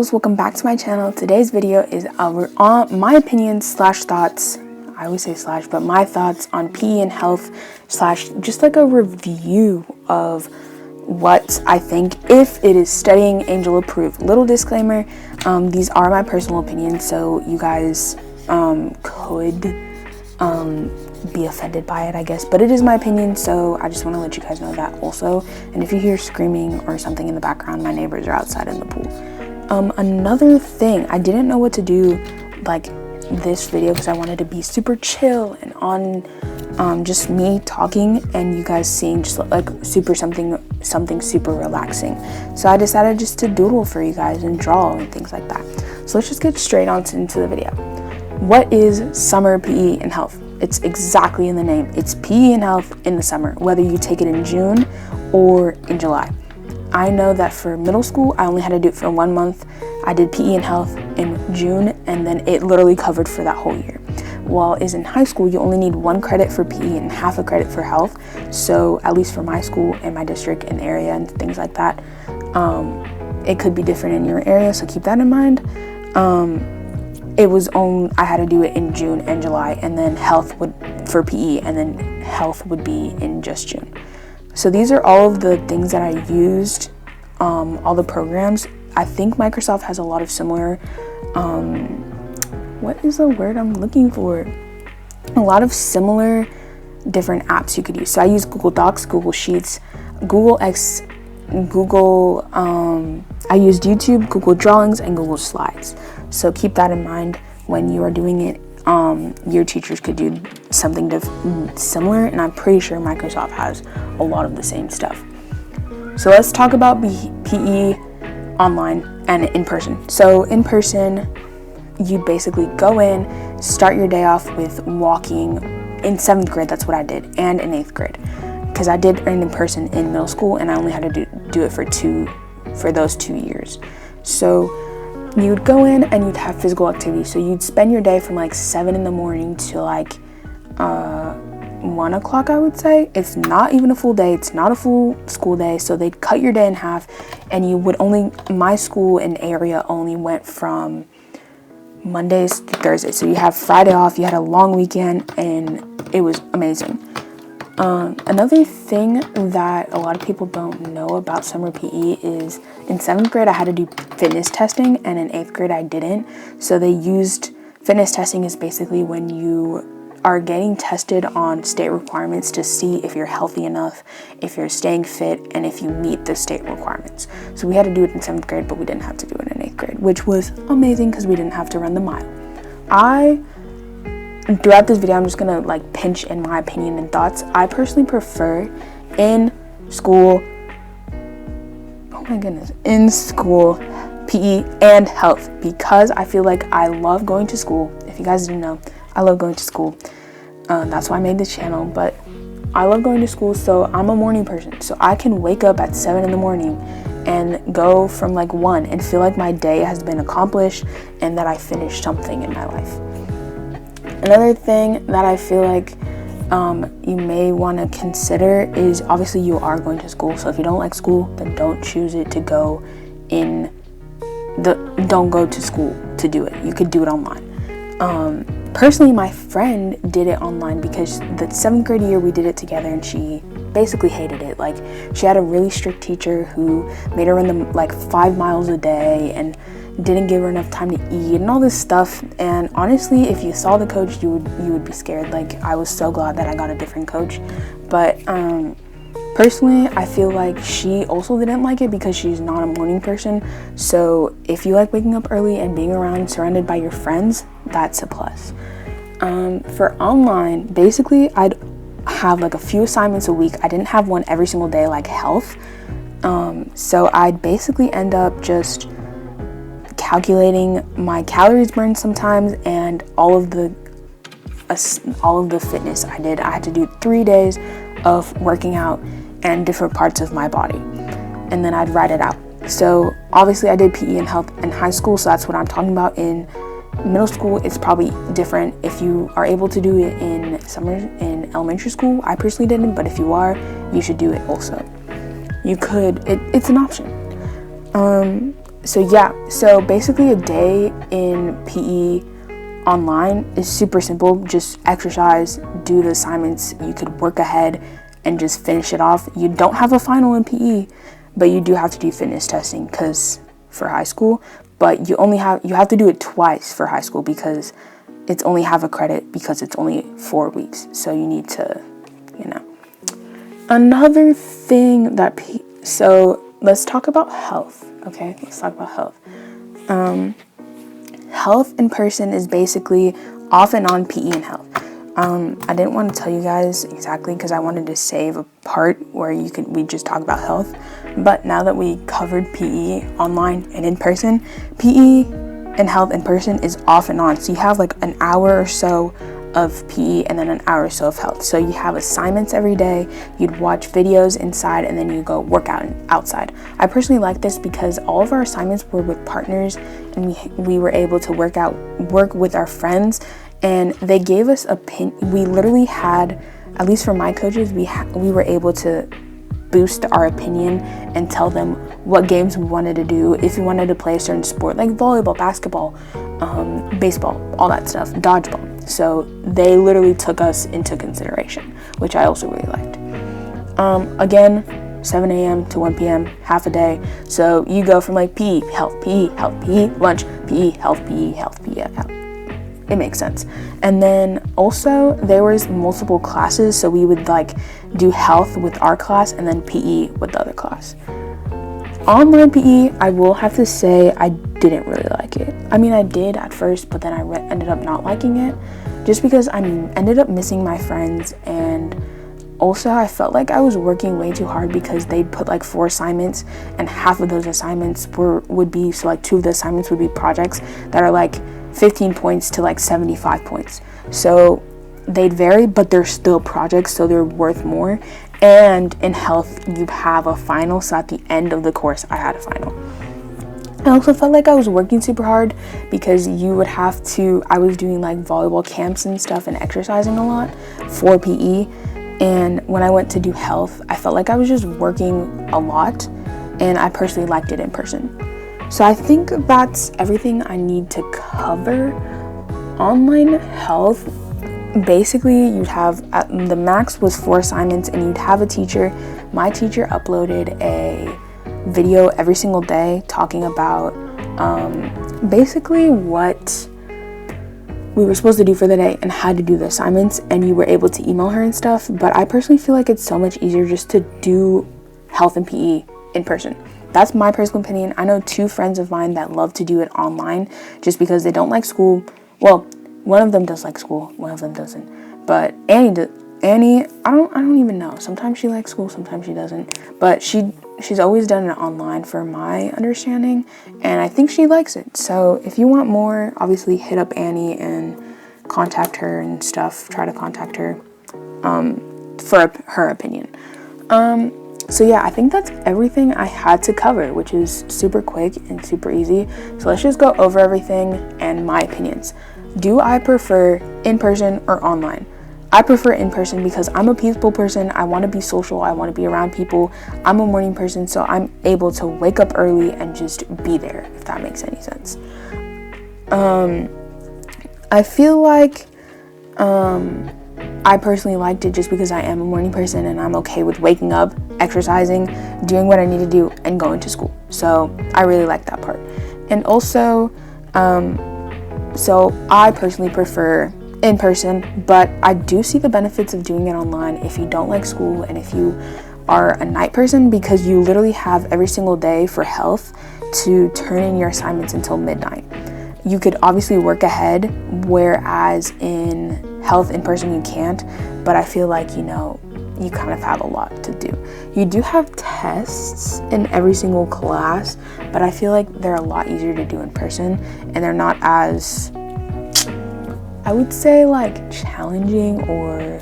girls, welcome back to my channel. Today's video is on my opinions slash thoughts. I always say slash, but my thoughts on PE and health slash just like a review of what I think if it is studying angel approved. Little disclaimer, these are my personal opinions, so you guys could be offended by it, I guess, but it is my opinion, so I just want to let you guys know that also. And if you hear screaming or something in the background, my neighbors are outside in the pool. Another thing, I didn't know what to do like this video because I wanted to be super chill and on just me talking and you guys seeing just like something super relaxing. So I decided just to doodle for you guys and draw and things like that. So let's just get straight on into the video. What is summer PE and health? It's exactly in the name. It's PE and health in the summer, whether you take it in June or in July. I know that for middle school, I only had to do it for 1 month. I did PE and health in June, and then it literally covered for that whole year. While is in high school, you only need 1 credit for PE and half a credit for health. So at least for my school and my district and area and things like that, it could be different in your area, so keep that in mind. I had to do it in June and July, and then health would for PE, and then health would be in just June. So these are all of the things that I used, all the programs. I think Microsoft has a lot of similar, what is the word I'm looking for? A lot of similar different apps you could use. So I use Google Docs, Google Sheets, I used YouTube, Google Drawings, and Google Slides. So keep that in mind when you are doing it. Your teachers could do something similar, and I'm pretty sure Microsoft has a lot of the same stuff. So let's talk about PE online and in person. So in person, you basically go in, start your day off with walking. In 7th grade, that's what I did, and in 8th grade. Because I did in person in middle school, and I only had to do it for those 2 years. So you'd go in and you'd have physical activity. So you'd spend your day from like 7 in the morning to like 1 o'clock, I would say. It's not even a full day. It's not a full school day. So they'd cut your day in half, and my school and area only went from Mondays to Thursdays. So you have Friday off, you had a long weekend, and it was amazing. Another thing that a lot of people don't know about summer PE is in 7th grade I had to do fitness testing, and in 8th grade I didn't. So they used fitness testing is basically when you are getting tested on state requirements to see if you're healthy enough, if you're staying fit, and if you meet the state requirements. So we had to do it in 7th grade, but we didn't have to do it in 8th grade, which was amazing because we didn't have to run the mile. Throughout this video, I'm just gonna like pinch in my opinion and thoughts. I personally prefer in school PE and health because I feel like I love going to school. If you guys didn't know, I love going to school. That's why I made this channel, but I love going to school, so I'm a morning person. So I can wake up at 7 in the morning and go from like 1 and feel like my day has been accomplished and that I finished something in my life. Another thing that I feel like you may want to consider is obviously you are going to school. So if you don't like school, then don't choose it to go don't go to school to do it. You could do it online. Personally, my friend did it online because the 7th grade year we did it together, and she basically hated it. Like, she had a really strict teacher who made her run them like 5 miles a day and didn't give her enough time to eat and all this stuff. And honestly, if you saw the coach, you would be scared. Like, I was so glad that I got a different coach. But personally, I feel like she also didn't like it because she's not a morning person. So if you like waking up early and being surrounded by your friends, that's a plus. For online, basically I'd have like a few assignments a week. I didn't have one every single day like health. So I'd basically end up just calculating my calories burned sometimes and all of the fitness I did. I had to do 3 days of working out and different parts of my body, and then I'd write it out. So obviously I did PE and health in high school, so that's what I'm talking about. In middle school, it's probably different. If you are able to do it in elementary school, I personally didn't, but if you are, you should do it also. You could, it's an option. so basically a day in PE online is super simple. Just exercise, do the assignments. You could work ahead and just finish it off. You don't have a final in PE, but you do have to do fitness testing because for high school, but you have to do it twice for high school because it's only half a credit because it's only 4 weeks. So you need to, Another thing so let's talk about health. Okay, let's talk about health. Health in person is basically off and on PE and health. I didn't want to tell you guys exactly because I wanted to save a part where we just talk about health. But now that we covered PE online and in person, PE and health in person is off and on. So you have like an hour or so of PE and then an hour or so of health. So you have assignments every day, you'd watch videos inside, and then you go work out outside. I personally like this because all of our assignments were with partners, and we were able to work with our friends, and they gave us we literally had, at least for my coaches, we were able to boost our opinion and tell them what games we wanted to do, if we wanted to play a certain sport like volleyball, basketball, baseball, all that stuff, dodgeball. So they literally took us into consideration, which I also really liked. Again, 7 a.m. to 1 p.m., half a day. So you go from like PE, health, PE, lunch, PE, health, PE, health. It makes sense. And then also there was multiple classes. So we would like do health with our class and then PE with the other class. Online PE, I will have to say I didn't really like it. I mean, I did at first, but then I ended up not liking it just because I ended up missing my friends, and also I felt like I was working way too hard because they'd put like 4 assignments, and half of those assignments would be, so like 2 of the assignments would be projects that are like 15 points to like 75 points. So they'd vary, but they're still projects, so they're worth more. And in health, you have a final, so at the end of the course, I had a final. I also felt like I was working super hard because I was doing like volleyball camps and stuff and exercising a lot for PE. And when I went to do health, I felt like I was just working a lot, and I personally liked it in person. So I think that's everything I need to cover. Online health, basically you'd have, the max was 4 assignments, and you'd have a teacher. My teacher uploaded a video every single day talking about basically what we were supposed to do for the day and how to do the assignments, and you were able to email her and stuff. But I personally feel like it's so much easier just to do health and PE in person. That's my personal opinion. I know 2 friends of mine that love to do it online just because they don't like school. Well, one of them does like school, one of them doesn't. But Annie, I don't even know. Sometimes she likes school, sometimes she doesn't. But she's always done it online for my understanding, and I think she likes it. So if you want more, obviously hit up Annie and contact her and stuff. Try to contact her for her opinion. So yeah, I think that's everything I had to cover, which is super quick and super easy. So let's just go over everything and my opinions. Do I prefer in person or online? I prefer in person because I'm a peaceful person. I want to be social. I want to be around people. I'm a morning person, so I'm able to wake up early and just be there, if that makes any sense. I feel like I personally liked it just because I am a morning person and I'm okay with waking up, exercising, doing what I need to do, and going to school. So I really like that part. And also, so I personally prefer in person, but I do see the benefits of doing it online if you don't like school and if you are a night person, because you literally have every single day for health to turn in your assignments until midnight. You could obviously work ahead, whereas in health in person you can't, but I feel like, you kind of have a lot to do. You do have tests in every single class, but I feel like they're a lot easier to do in person, and they're not as, I would say, like challenging, or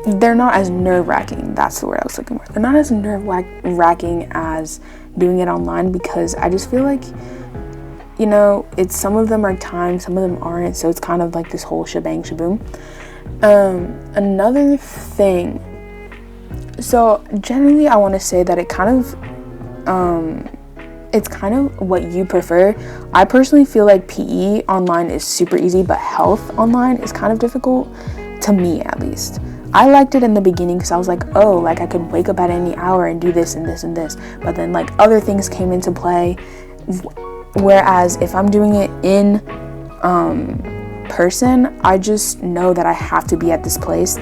they're not as nerve-wracking. That's the word I was looking for. They're not as nerve-wracking as doing it online, because I just feel like, it's, some of them are timed, some of them aren't, so it's kind of like this whole shebang shaboom. Another thing, so generally I want to say that it kind of it's kind of what you prefer. I personally feel like PE online is super easy, but health online is kind of difficult, to me at least. I liked it in the beginning because I was like, oh, like I could wake up at any hour and do this and this and this. But then like other things came into play. Whereas if I'm doing it in person, I just know that I have to be at this place.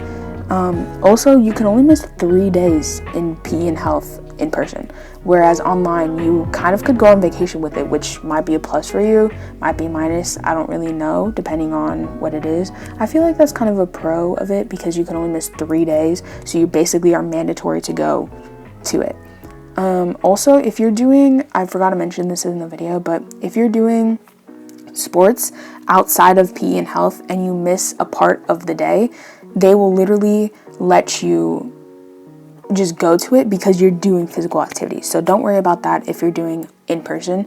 Also, you can only miss 3 days in PE and health in person, whereas online you kind of could go on vacation with it, which might be a plus for you, might be minus, I don't really know, depending on what it is. I feel like that's kind of a pro of it because you can only miss 3 days, so you basically are mandatory to go to it. Also, if you're doing, I forgot to mention this in the video, but if you're doing sports outside of PE and health and you miss a part of the day, they will literally let you just go to it because you're doing physical activity. So don't worry about that if you're doing in person.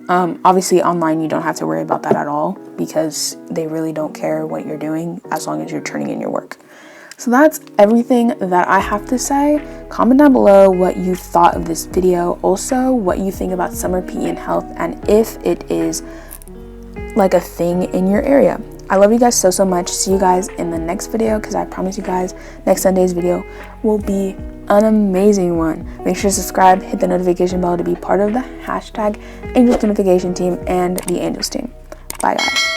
Obviously online you don't have to worry about that at all because they really don't care what you're doing as long as you're turning in your work. So that's everything that I have to say. Comment down below what you thought of this video, also what you think about summer PE and health, and if it is like a thing in your area. I love you guys so much. See you guys in the next video, because I promise you guys next Sunday's video will be an amazing one. Make sure to subscribe, hit the notification bell to be part of the hashtag Angels Notification team and the Angels team. Bye guys.